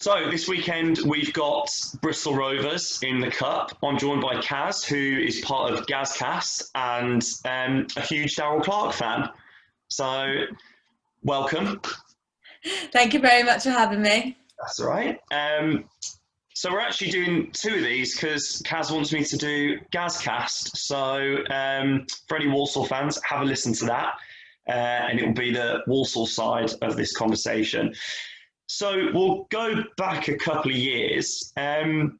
So this weekend we've got Bristol Rovers in the Cup. I'm joined by Kaz, who is part of Gazcast and a huge Darrell Clarke fan. So welcome. Thank you very much for having me. That's all right. So we're actually doing two of these because Kaz wants me to do Gazcast. So for any Walsall fans, have a listen to that. And it will be the Walsall side of this conversation. So we'll go back a couple of years and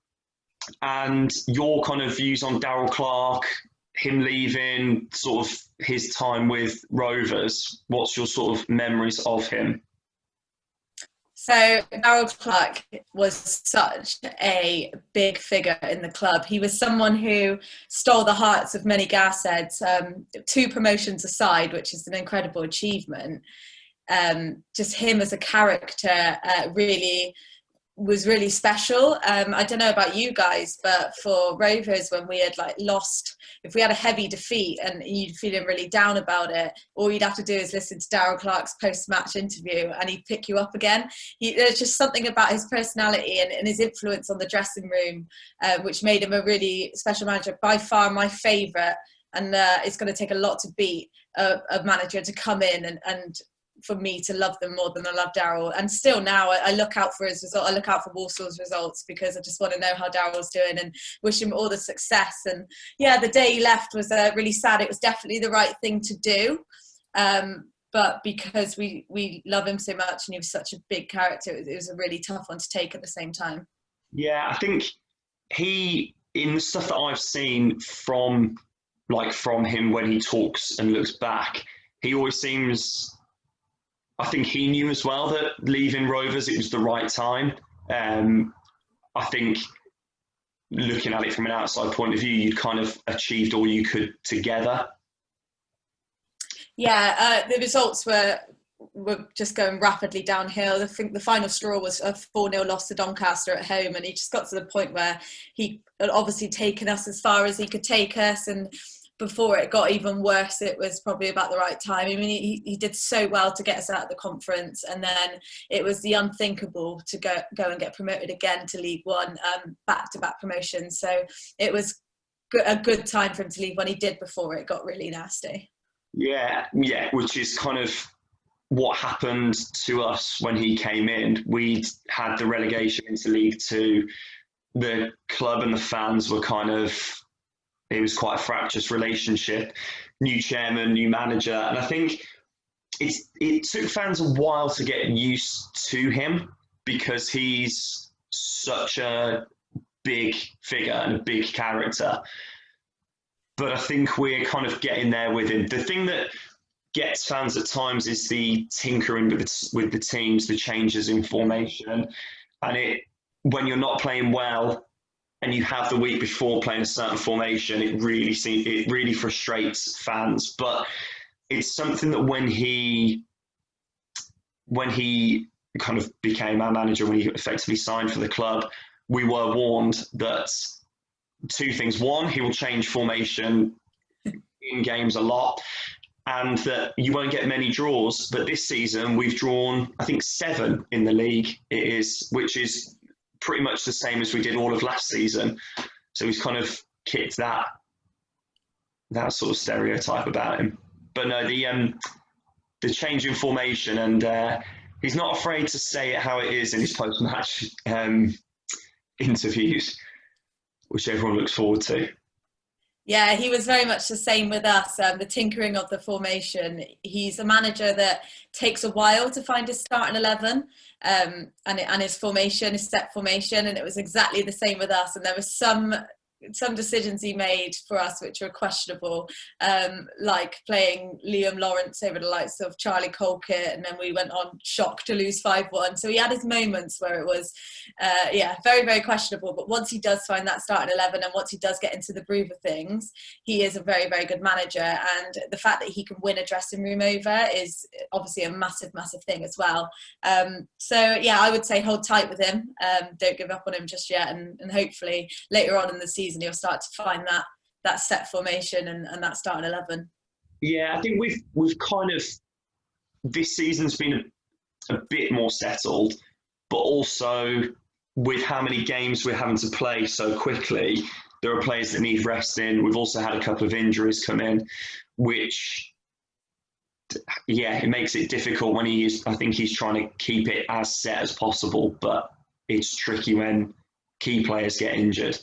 your kind of views on Darrell Clarke, him leaving, sort of his time with Rovers. What's your sort of memories of him? So Darrell Clarke was such a big figure in the club. He was someone who stole the hearts of many Gas-heads, 2 promotions aside, which is an incredible achievement. Just him as a character was really special. I don't know about you guys, but for Rovers, when we had lost, if we had a heavy defeat and you'd feeling really down about it, all you'd have to do is listen to Darrell Clarke's post-match interview and he'd pick you up again. There's just something about his personality and his influence on the dressing room, which made him a really special manager. By far my favourite, and it's going to take a lot to beat a manager to come in and for me to love them more than I love Darrell. And still now I look out for his result. I look out for Walsall's results because I just want to know how Darrell's doing and wish him all the success. And yeah, the day he left was really sad. It was definitely the right thing to do. But because we love him so much and he was such a big character, it was a really tough one to take at the same time. Yeah, I think in the stuff that I've seen from him when he talks and looks back, he always seems, I think he knew as well that leaving Rovers, it was the right time. I think looking at it from an outside point of view, you'd kind of achieved all you could together. Yeah, the results were just going rapidly downhill. I think the final straw was a 4-0 loss to Doncaster at home, and he just got to the point where he had obviously taken us as far as he could take us, and before it got even worse, it was probably about the right time. I mean, he did so well to get us out of the conference, and then it was the unthinkable to go and get promoted again to League One, back-to-back promotions. So it was a good time for him to leave when he did before it got really nasty. Yeah, which is kind of what happened to us when he came in. We'd had the relegation into League Two. The club and the fans were it was quite a fractious relationship. New chairman, new manager. And I think it took fans a while to get used to him because he's such a big figure and a big character. But I think we're kind of getting there with him. The thing that gets fans at times is the tinkering with the teams, the changes in formation. And when you're not playing well, and you have the week before playing a certain formation, it really frustrates fans. But it's something that when he kind of became our manager, when he effectively signed for the club, we were warned that 2 things. 1, he will change formation in games a lot, and that you won't get many draws. But this season we've drawn, I think, 7 in the league. Which is pretty much the same as we did all of last season. So he's kind of kicked that sort of stereotype about him. But no, the change in formation, and he's not afraid to say it how it is in his post-match interviews, which everyone looks forward to. Yeah, he was very much the same with us, the tinkering of the formation. He's a manager that takes a while to find his starting 11 and his formation, his set formation, and it was exactly the same with us. And there was some decisions he made for us which were questionable, like playing Liam Lawrence over the likes of Charlie Colkett, and then we went on shock to lose 5-1. So he had his moments where it was very, very questionable, but once he does find that starting 11 and once he does get into the groove of things, he is a very, very good manager. And the fact that he can win a dressing room over is obviously a massive thing as well. So yeah, I would say hold tight with him, don't give up on him just yet, and hopefully later on in the season you'll start to find that set formation and that starting 11. Yeah, I think we've kind of, this season's been a bit more settled. but also with how many games we're having to play so quickly, there are players that need resting. We've also had a couple of injuries come in, which, yeah, it makes it difficult when I think he's trying to keep it as set as possible, but it's tricky when key players get injured.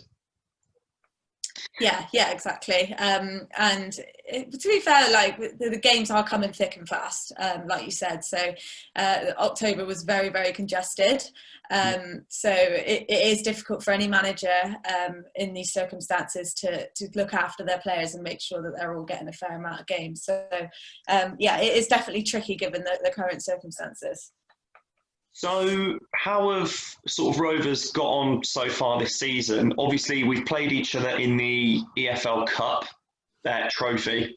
Yeah, exactly. To be fair, like the games are coming thick and fast, like you said. So October was very, very congested. So it is difficult for any manager in these circumstances to look after their players and make sure that they're all getting a fair amount of games. So yeah, it is definitely tricky given the current circumstances. So, how have sort of Rovers got on so far this season? Obviously, we've played each other in the EFL Cup trophy,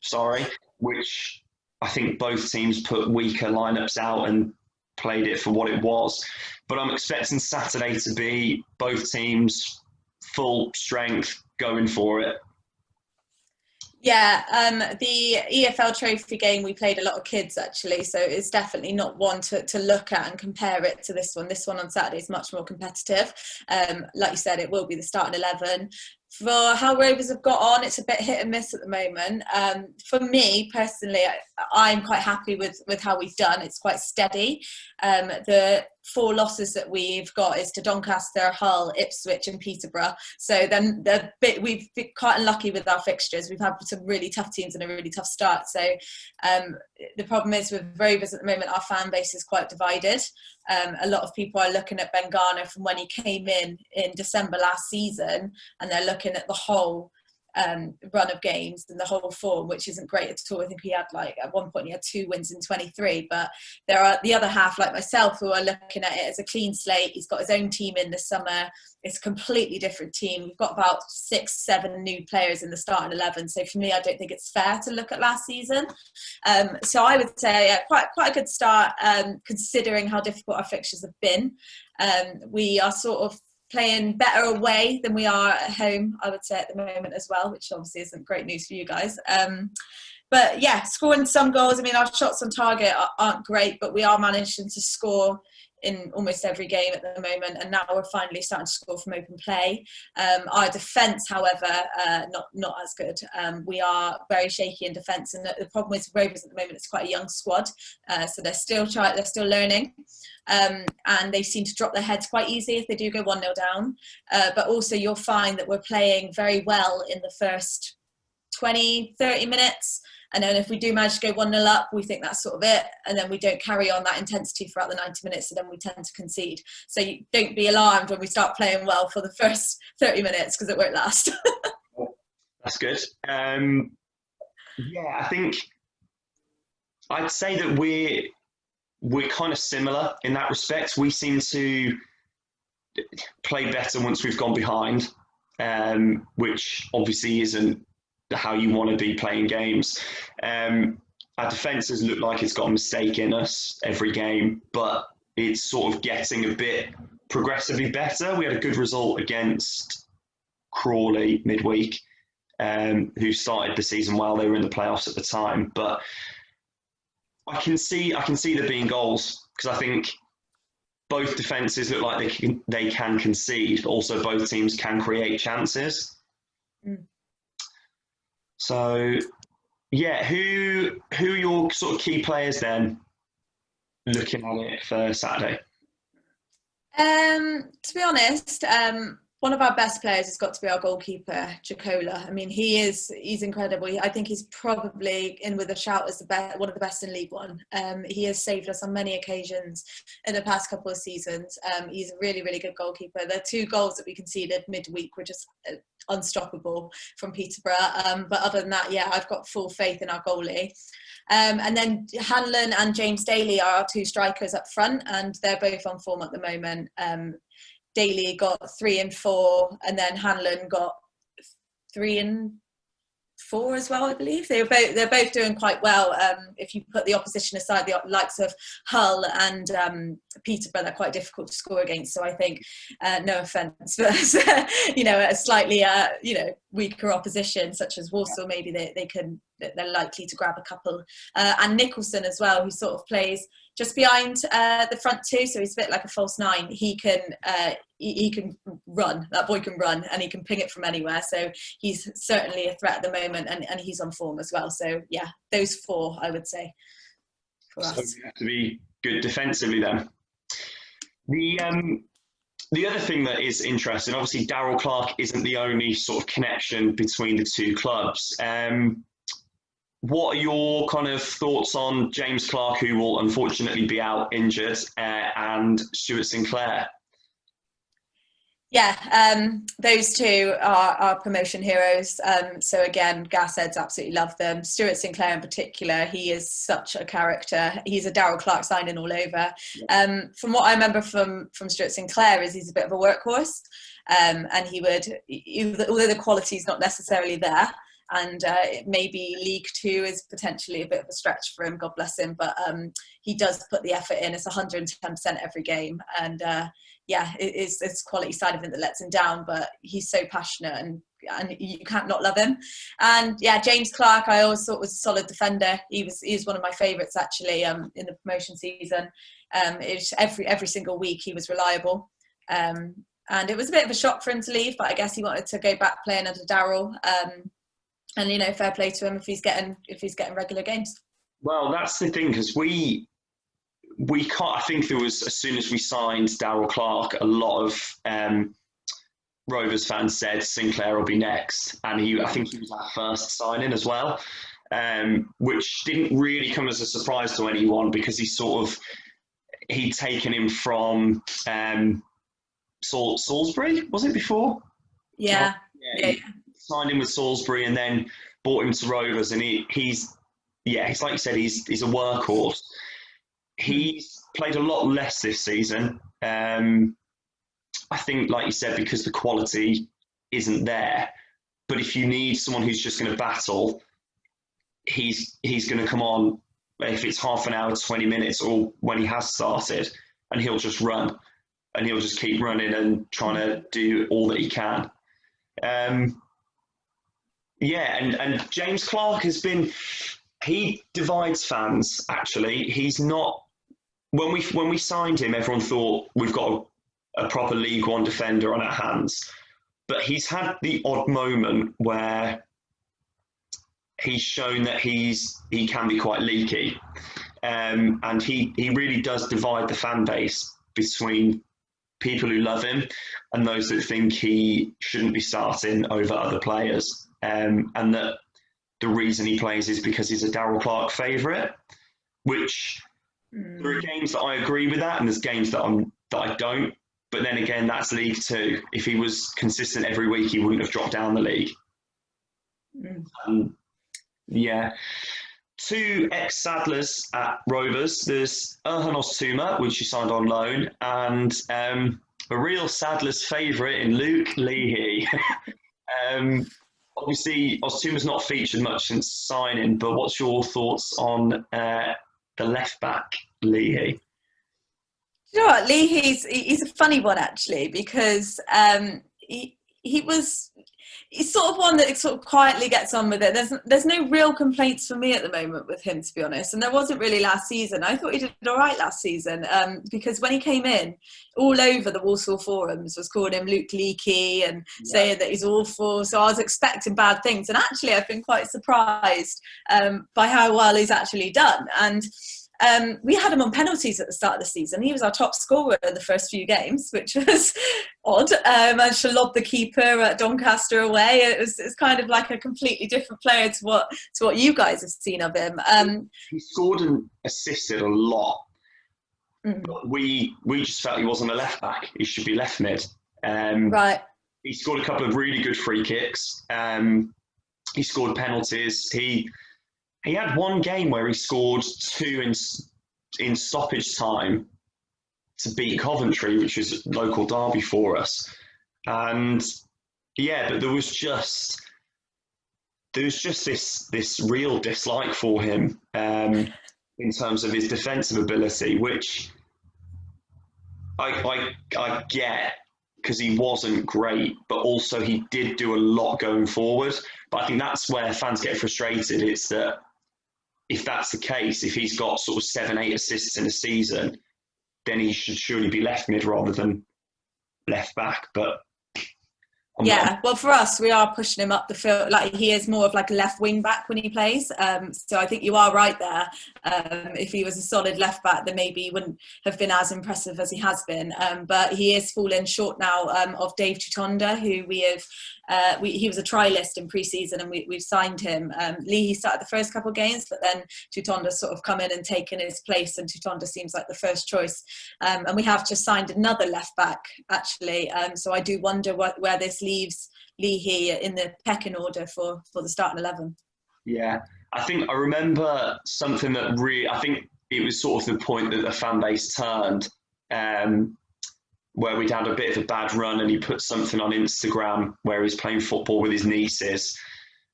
which I think both teams put weaker lineups out and played it for what it was. But I'm expecting Saturday to be both teams full strength going for it. Yeah, the EFL Trophy game, we played a lot of kids actually, so it's definitely not one to look at and compare it to this one. This one on Saturday is much more competitive. Like you said, it will be the starting 11. For how Rovers have got on, it's a bit hit and miss at the moment. For me personally, I'm quite happy with how we've done. It's quite steady. The 4 losses that we've got is to Doncaster, Hull, Ipswich and Peterborough. So then we've been quite unlucky with our fixtures. We've had some really tough teams and a really tough start. So the problem is with Rovers at the moment, our fan base is quite divided. A lot of people are looking at Ben Garner from when he came in December last season, and they're looking at the whole run of games and the whole form, which isn't great at all. I think he had at one point he had 2 wins in 23, but there are the other half like myself who are looking at it as a clean slate. He's got his own team in this summer. It's a completely different team. We've got about 6-7 new players in the starting 11. So for me, I don't think it's fair to look at last season. So I would say quite a good start considering how difficult our fixtures have been. We are sort of playing better away than we are at home, I would say, at the moment as well, which obviously isn't great news for you guys. But yeah, scoring some goals. I mean, our shots on target aren't great, but we are managing to score in almost every game at the moment, and now we're finally starting to score from open play. Our defence, however, not as good. We are very shaky in defence, and the problem with Rovers at the moment, it's quite a young squad, so they're still learning, and they seem to drop their heads quite easily if they do go 1-0 down. But also you'll find that we're playing very well in the first 20-30 minutes. And then if we do manage to go 1-0 up, we think that's sort of it. And then we don't carry on that intensity throughout the 90 minutes. So then we tend to concede. So you don't be alarmed when we start playing well for the first 30 minutes because it won't last. That's good. Yeah, I think I'd say that we're kind of similar in that respect. We seem to play better once we've gone behind, which obviously isn't how you want to be playing games. Our defences look like it's got a mistake in us every game, but it's sort of getting a bit progressively better. We had a good result against Crawley midweek, who started the season while they were in the playoffs at the time. But I can see there being goals, because I think both defences look like they can concede, but also both teams can create chances. So, yeah, who are your sort of key players then, looking at it for Saturday? To be honest, one of our best players has got to be our goalkeeper, Jacola. I mean, he's incredible. I think he's probably in with a shout as one of the best in League One. He has saved us on many occasions in the past couple of seasons. He's a really, really good goalkeeper. The 2 goals that we conceded midweek were just unstoppable from Peterborough. But other than that, yeah, I've got full faith in our goalie. And then Hanlon and James Daly are our 2 strikers up front, and they're both on form at the moment. Daly got 3 and 4, and then Hanlon got 3 and 4 as well, I believe. They're both doing quite well. If you put the opposition aside, the likes of Hull and Peterborough, they're quite difficult to score against. So I think, no offence, but a slightly weaker opposition such as Walsall, maybe they can they're likely to grab a couple. And Nicholson as well, who sort of plays just behind the front two, so he's a bit like a false nine. He can run. That boy can run, and he can ping it from anywhere. So he's certainly a threat at the moment, and he's on form as well. So yeah, those four I would say for us. So we have to be good defensively then. The other thing that is interesting, obviously Darrell Clarke isn't the only sort of connection between the two clubs. What are your kind of thoughts on James Clarke, who will unfortunately be out injured, and Stuart Sinclair? Yeah, those two are promotion heroes. So again, Gasheads absolutely love them. Stuart Sinclair in particular, he is such a character. He's a Darrell Clarke signing all over. From what I remember from Stuart Sinclair is he's a bit of a workhorse, and he would, although the quality is not necessarily there, and maybe League Two is potentially a bit of a stretch for him, God bless him, but he does put the effort in. It's 110% every game, and yeah, it's quality side of it that lets him down, but he's so passionate and you can't not love him. And yeah, James Clarke, I always thought was a solid defender. He was one of my favourites actually in the promotion season. It was every single week he was reliable. And it was a bit of a shock for him to leave, but I guess he wanted to go back playing under Darrell. And you know, fair play to him if he's getting regular games. Well, that's the thing, because we can't. I think there was, as soon as we signed Darrell Clarke, a lot of Rovers fans said Sinclair will be next, and I think he was our first signing as well, which didn't really come as a surprise to anyone, because he'd taken him from Salisbury, was it before? Yeah. Signed him with Salisbury and then brought him to Rovers, and he's like you said, he's a workhorse. He's played a lot less this season. I think, like you said, because the quality isn't there. But if you need someone who's just going to battle, he's going to come on if it's half an hour, 20 minutes, or when he has started, and he'll just run, and he'll just keep running and trying to do all that he can. And James Clarke he divides fans, actually. He's not, when we signed him, everyone thought we've got a proper League One defender on our hands. But he's had the odd moment where he's shown that he can be quite leaky. And he really does divide the fan base between people who love him and those that think he shouldn't be starting over other players. And that the reason he plays is because he's a Darrell Clarke favourite, which there are games that I agree with that, and there's games that I don't. But then again, that's League Two. If he was consistent every week, he wouldn't have dropped down the league. Yeah. Two ex-Saddlers at Rovers. There's Erhan Oztumer, which he signed on loan, and a real Saddlers favourite in Luke Leahy. Obviously, Oztumer's not featured much since signing, but what's your thoughts on the left-back, Leahy? You know what, he's a funny one actually, because he's sort of one that sort of quietly gets on with it. There's no real complaints for me at the moment with him, to be honest, and there wasn't really last season. I thought he did all right last season, because when he came in, all over the Walsall forums was calling him Luke Leahy and saying that he's awful. So I was expecting bad things, and actually I've been quite surprised by how well he's actually done. And we had him on penalties at the start of the season. He was our top scorer in the first few games, which was odd. Managed to lob the keeper at Doncaster away. It's kind of like a completely different player to what you guys have seen of him. He scored and assisted a lot. But we just felt he wasn't a left back. He should be left mid. Right. He scored a couple of really good free kicks. He scored penalties. He had one game where he scored two in stoppage time to beat Coventry, which was a local derby for us. And yeah, but there was just this real dislike for him in terms of his defensive ability, which I get, because he wasn't great, but also he did do a lot going forward. But I think that's where fans get frustrated. It's that if that's the case, if he's got sort of 7, 8 assists in a season, then he should surely be left mid rather than left back. But well, for us, we are pushing him up the field. Like, he is more of like a left wing back when he plays. So I think you are right there. If he was a solid left back, then maybe he wouldn't have been as impressive as he has been. But he is falling short now of Dave Tutonda, who he was a trialist in pre-season, and we've signed him. Leahy started the first couple of games, but then Tutonda's sort of come in and taken his place, and Tutonda seems like the first choice. And we have just signed another left back, actually. So I do wonder where this leaves Leahy in the pecking order for the starting 11. Yeah, I remember something that I think it was sort of the point that the fan base turned, where we'd had a bit of a bad run, and he put something on Instagram where he's playing football with his nieces,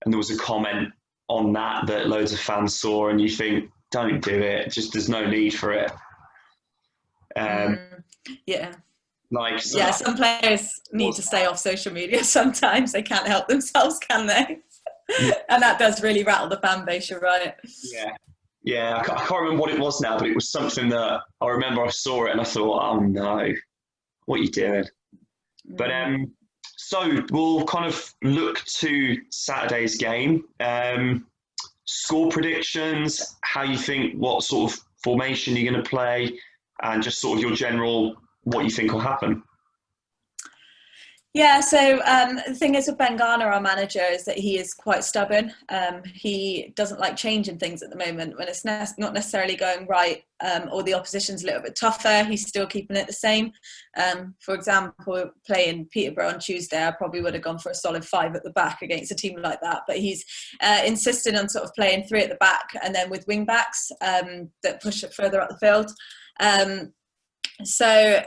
and there was a comment on that loads of fans saw, and you think, don't do it, just there's no need for it. Yeah. Some players need to stay off social media sometimes. They can't help themselves, can they? And that does really rattle the fan base, you're right. Yeah, I can't remember what it was now, but it was something that I remember I saw it and I thought, oh no, what are you doing? But so we'll kind of look to Saturday's game. Score predictions, how you think, what sort of formation you're going to play, and just sort of your general, what you think will happen. Yeah, so the thing is with Ben Garner, our manager, is that he is quite stubborn. He doesn't like changing things at the moment when it's not necessarily going right, or the opposition's a little bit tougher. He's still keeping it the same. For example, playing Peterborough on Tuesday, I probably would have gone for a solid 5 at the back against a team like that. But he's insisted on sort of playing 3 at the back and then with wing backs that push it further up the field. So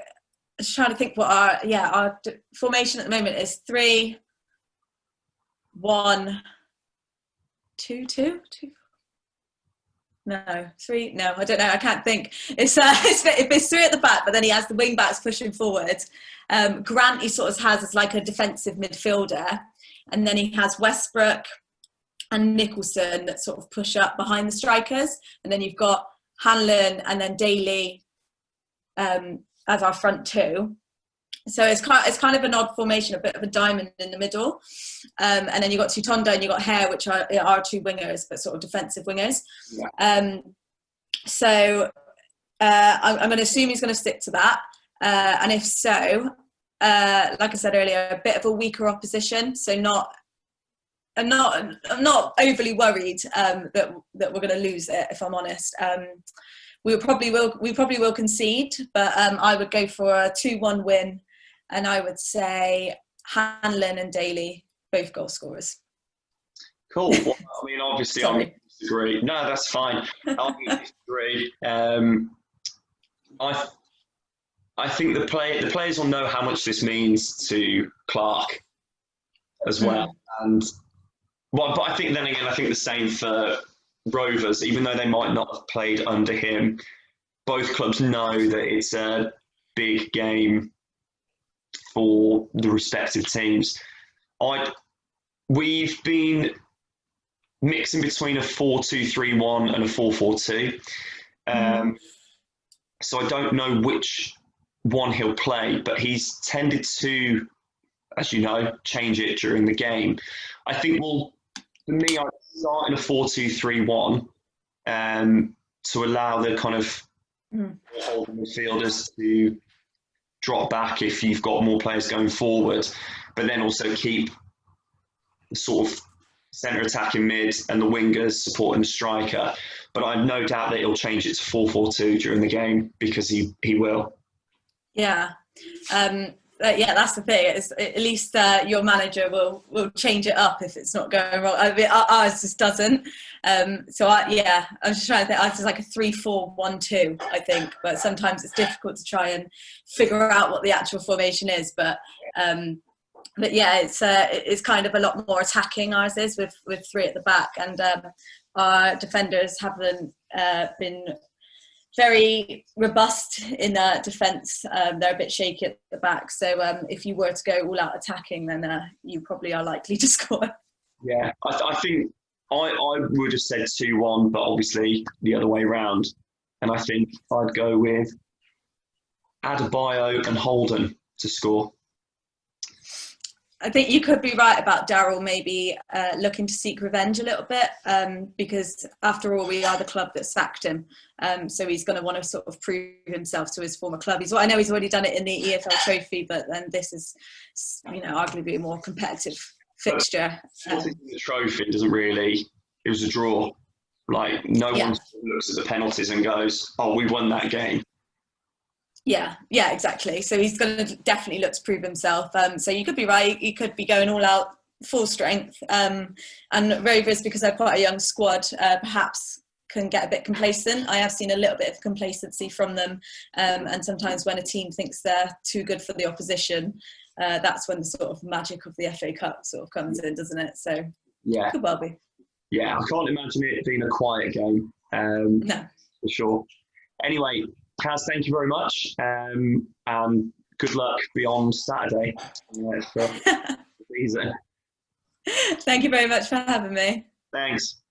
just trying to think what our formation at the moment is. 3, 1, 2, 2. No, 3. No, I don't know. I can't think. It's 3 at the back, but then he has the wing backs pushing forward. Grant he sort of has as like a defensive midfielder, and then he has Westbrook and Nicholson that sort of push up behind the strikers, and then you've got Hanlon and then Daly as our front 2. So it's kind of an odd formation, a bit of a diamond in the middle. And then you've got Tutonda and you've got Hare, which are 2 wingers, but sort of defensive wingers. Yeah. So I'm going to assume he's going to stick to that. And if so, like I said earlier, a bit of a weaker opposition. So I'm not overly worried that we're going to lose it, if I'm honest. We probably will concede, but I would go for a 2-1 win, and I would say Hanlon and Daly both goal scorers. Cool. Well, I mean, obviously, I'm going to disagree. No, that's fine. I'm going to disagree. I think the players will know how much this means to Clarke as well, but I think then again, I think the same for Rovers, even though they might not have played under him. Both clubs know that it's a big game for the respective teams. We've been mixing between a 4-2-3-1 and a 4-4-2. So I don't know which one he'll play, but he's tended to, as you know, change it during the game. I think for me, I'd start in a 4-2-3-1 to allow the kind of holding midfielders to drop back if you've got more players going forward, but then also keep the sort of centre attacking mid and the wingers supporting the striker. But I have no doubt that he'll change it to 4-4-2 during the game, because he will. Yeah. That's the thing. At least your manager will change it up if it's not going wrong. I mean, ours just doesn't. I'm just trying to think. Ours is like a 3-4-1-2, I think. But sometimes it's difficult to try and figure out what the actual formation is. But yeah, it's kind of a lot more attacking. Ours is with 3 at the back, and our defenders haven't been very robust in defence. They're a bit shaky at the back. So if you were to go all out attacking, then you probably are likely to score. Yeah, I think I would have said 2-1, but obviously the other way round. And I think I'd go with Adebayo and Holden to score. I think you could be right about Darrell maybe looking to seek revenge a little bit, because after all, we are the club that sacked him. So he's going to want to sort of prove himself to his former club. I know he's already done it in the EFL Trophy, but then this is, arguably a more competitive fixture. The trophy doesn't really. It was a draw. Like no one looks at the penalties and goes, "Oh, we won that game." Yeah, exactly. So he's going to definitely look to prove himself. So you could be right. He could be going all out, full strength. And Rovers, because they're quite a young squad, perhaps can get a bit complacent. I have seen a little bit of complacency from them. And sometimes when a team thinks they're too good for the opposition, that's when the sort of magic of the FA Cup sort of comes in, doesn't it? So yeah, could well be. Yeah, I can't imagine it being a quiet game. No. For sure. Anyway, Kaz, thank you very much. And good luck beyond Saturday for the season. Thank you very much for having me. Thanks.